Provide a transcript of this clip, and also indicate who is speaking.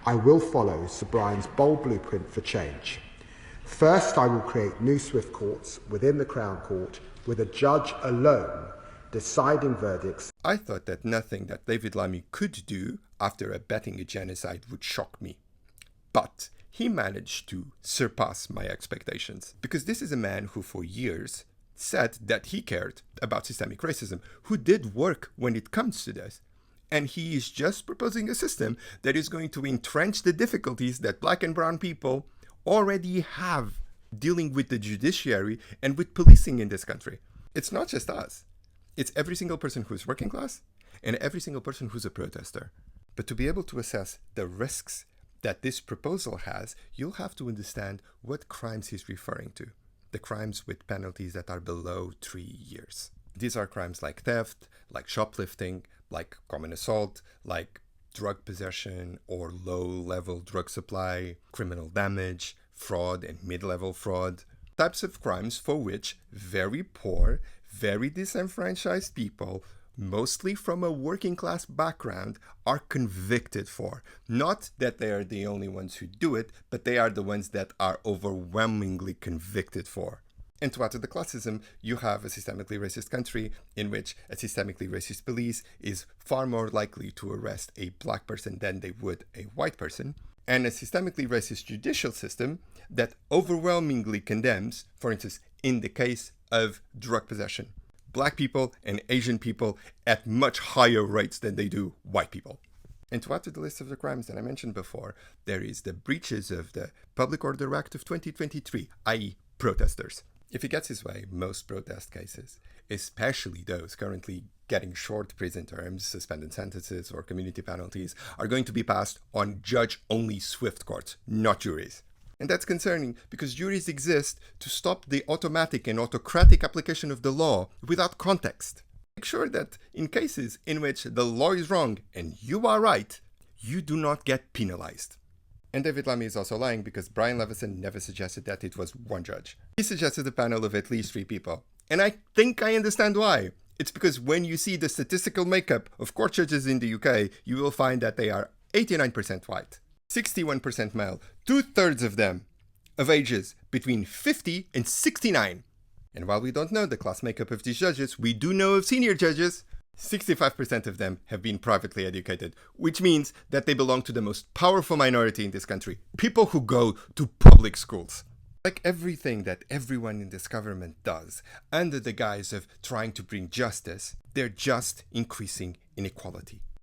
Speaker 1: I will follow Sir Brian's bold blueprint for change. First, I will create new swift courts within the Crown Court with a judge alone deciding verdicts.
Speaker 2: I thought that nothing that David Lammy could do after abetting a genocide would shock me. But he managed to surpass my expectations, because this is a man who for years said that he cared about systemic racism, who did work when it comes to this. And he is just proposing a system that is going to entrench the difficulties that black and brown people already have dealing with the judiciary and with policing in this country. It's not just us. It's every single person who's working class and every single person who's a protester. But to be able to assess the risks that this proposal has, you'll have to understand what crimes he's referring to. The crimes with penalties that are below 3 years. These are crimes like theft, like shoplifting, like common assault, like drug possession or low-level drug supply, criminal damage, fraud and mid-level fraud. Types of crimes for which very poor, very disenfranchised people, mostly from a working class background, are convicted for. Not that they are the only ones who do it, but they are the ones that are overwhelmingly convicted for. And to add to the classism, you have a systemically racist country in which a systemically racist police is far more likely to arrest a black person than they would a white person, and a systemically racist judicial system that overwhelmingly condemns, for instance, in the case of drug possession, black people and Asian people at much higher rates than they do white people. And to add to the list of the crimes that I mentioned before, there is the breaches of the Public Order Act of 2023, i.e. protesters. If he gets his way, most protest cases, especially those currently getting short prison terms, suspended sentences, or community penalties, are going to be passed on judge-only swift courts, not juries. And that's concerning because juries exist to stop the automatic and autocratic application of the law without context. Make sure that in cases in which the law is wrong and you are right, you do not get penalized. And David Lammy is also lying because Brian Levison never suggested that it was one judge. He suggested a panel of at least 3 people. And I think I understand why. It's because when you see the statistical makeup of court judges in the UK, you will find that they are 89% white, 61% male, 2/3 of them of ages between 50 and 69. And while we don't know the class makeup of these judges, we do know of senior judges. 65% of them have been privately educated, which means that they belong to the most powerful minority in this country, people who go to public schools. Like everything that everyone in this government does, under the guise of trying to bring justice, they're just increasing inequality.